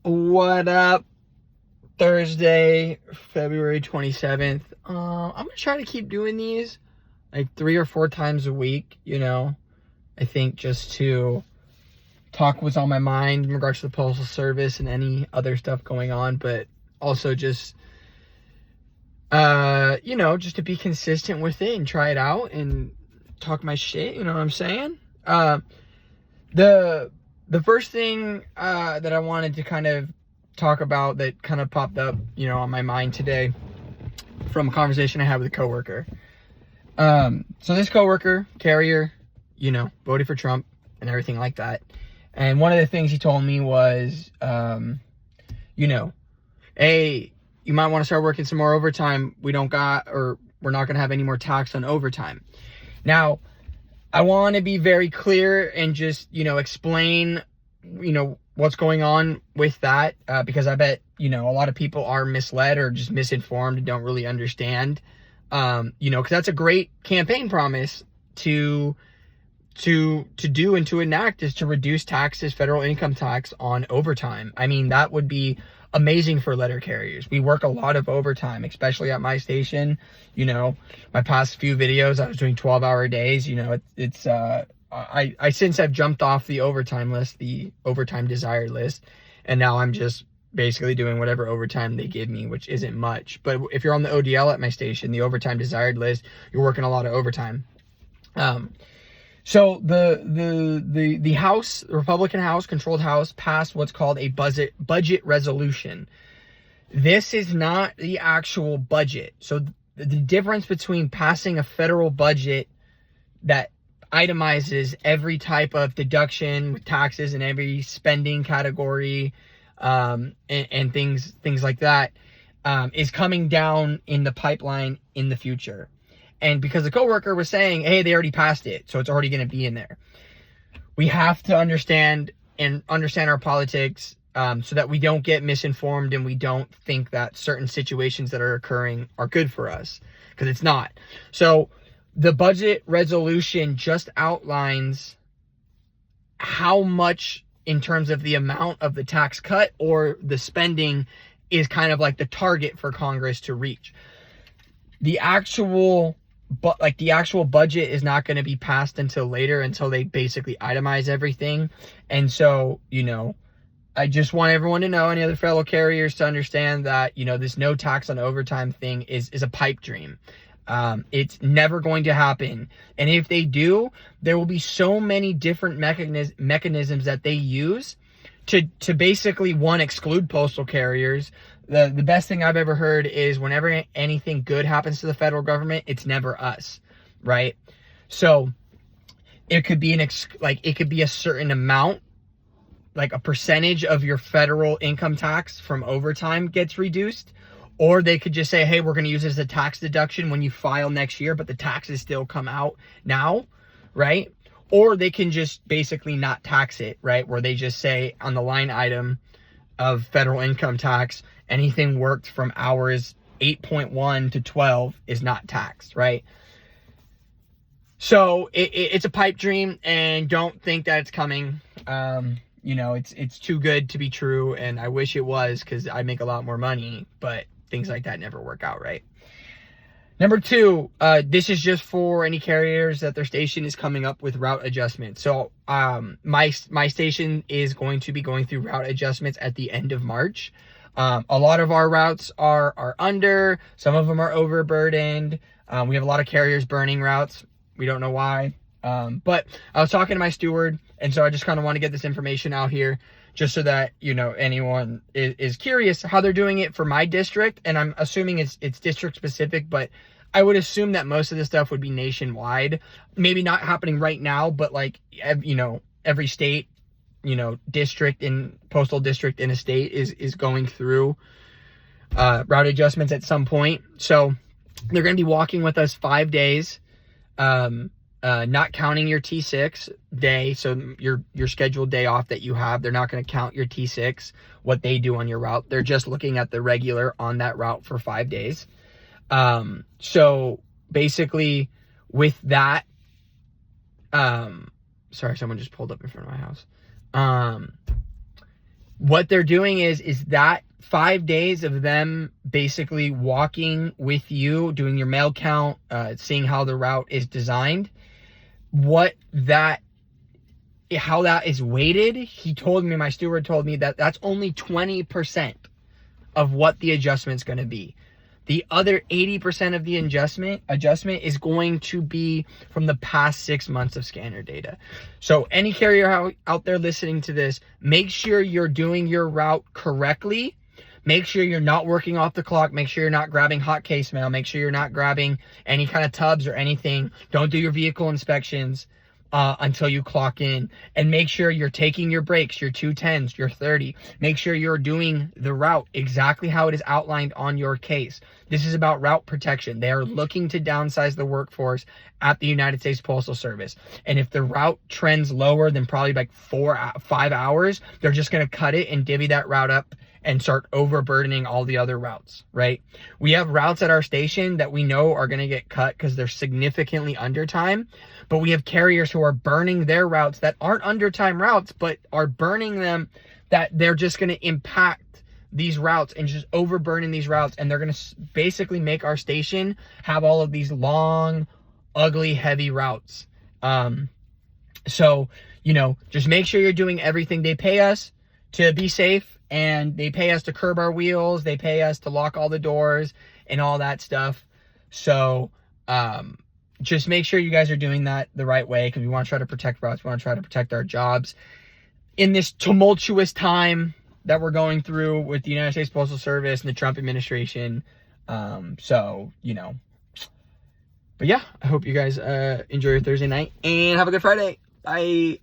What up? Thursday, February 27th. I'm gonna try to keep doing these like 3 or 4 times a week, I think just to talk what's on my mind in regards to the Postal Service and any other stuff going on, but also just just to be consistent with it and try it out and talk my shit, you know what I'm saying? The first thing that I wanted to kind of talk about that kind of popped up, on my mind today from a conversation I had with a coworker. So this coworker, carrier, voted for Trump and everything like that. And one of the things he told me was, hey, you might want to start working some more overtime. We're not going to have any more tax on overtime. Now, I want to be very clear and just, explain, what's going on with that, because I bet, a lot of people are misled or just misinformed and don't really understand, because that's a great campaign promise to do and to enact, is to reduce taxes, federal income tax on overtime. I mean, that would be amazing for letter carriers. We work a lot of overtime, especially at my station. My past few videos, I was doing 12-hour days. I since have jumped off the overtime list, the overtime desired list, and now I'm just basically doing whatever overtime they give me, which isn't much. But if you're on the ODL at my station, the overtime desired list, you're working a lot of overtime. So the House, the Republican House, controlled House, passed what's called a budget resolution. This is not the actual budget. So the difference between passing a federal budget that itemizes every type of deduction with taxes and every spending category, and things like that, is coming down in the pipeline in the future. And because the coworker was saying, hey, they already passed it, so it's already going to be in there. We have to understand our politics, so that we don't get misinformed and we don't think that certain situations that are occurring are good for us, because it's not. So the budget resolution just outlines how much, in terms of the amount of the tax cut or the spending, is kind of like the target for Congress to reach. The actual budget is not going to be passed until later, until they basically itemize everything. And so, I just want everyone to know, any other fellow carriers, to understand that, this no tax on overtime thing is a pipe dream. It's never going to happen. And if they do, there will be so many different mechanisms that they use to basically, one, exclude postal carriers. The best thing I've ever heard is whenever anything good happens to the federal government, it's never us, right? So it could be it could be a certain amount, like a percentage of your federal income tax from overtime gets reduced. Or they could just say, hey, we're going to use this as a tax deduction when you file next year, but the taxes still come out now, right? Or they can just basically not tax it, right? Where they just say on the line item of federal income tax, anything worked from hours 8.1 to 12 is not taxed, right? So it's a pipe dream, and don't think that it's coming. It's too good to be true, and I wish it was, because I make a lot more money, but things like that never work out, right? Number 2, this is just for any carriers that their station is coming up with route adjustments. So my station is going to be going through route adjustments at the end of March. A lot of our routes are under, some of them are overburdened. We have a lot of carriers burning routes. We don't know why. But I was talking to my steward, and so I just kind of want to get this information out here, just so that, anyone is curious how they're doing it for my district. And I'm assuming it's district specific, but I would assume that most of this stuff would be nationwide. Maybe not happening right now, but every state, district and postal district in a state is going through route adjustments at some point. So they're going to be walking with us 5 days, not counting your T6 day. So your scheduled day off that you have, they're not going to count your T6, what they do on your route. They're just looking at the regular on that route for 5 days. So basically with that, sorry, someone just pulled up in front of my house. what they're doing is that 5 days of them basically walking with you, doing your mail count, seeing how the route is designed, how that is weighted. He told me, my steward told me, that that's only 20% of what the adjustment's going to be. The other 80% of the adjustment is going to be from the past 6 months of scanner data. So any carrier out there listening to this, make sure you're doing your route correctly. Make sure you're not working off the clock. Make sure you're not grabbing hot case mail. Make sure you're not grabbing any kind of tubs or anything. Don't do your vehicle inspections until you clock in, and make sure you're taking your breaks, your 210s, your 30. Make sure you're doing the route exactly how it is outlined on your case. This is about route protection. They are looking to downsize the workforce at the United States Postal Service. And if the route trends lower than probably like 5 hours, they're just going to cut it and divvy that route up and start overburdening all the other routes, right? We have routes at our station that we know are going to get cut because they're significantly under time, but we have carriers who are burning their routes that aren't under time routes, but are burning them, that they're just going to impact these routes and just overburning these routes, and they're going to basically make our station have all of these long, ugly, heavy routes. So, just make sure you're doing everything. They pay us to be safe, and they pay us to curb our wheels. They pay us to lock all the doors and all that stuff. So just make sure you guys are doing that the right way, because we want to try to protect routes. We want to try to protect our jobs in this tumultuous time that we're going through with the United States Postal Service and the Trump administration. But yeah, I hope you guys enjoy your Thursday night and have a good Friday. Bye.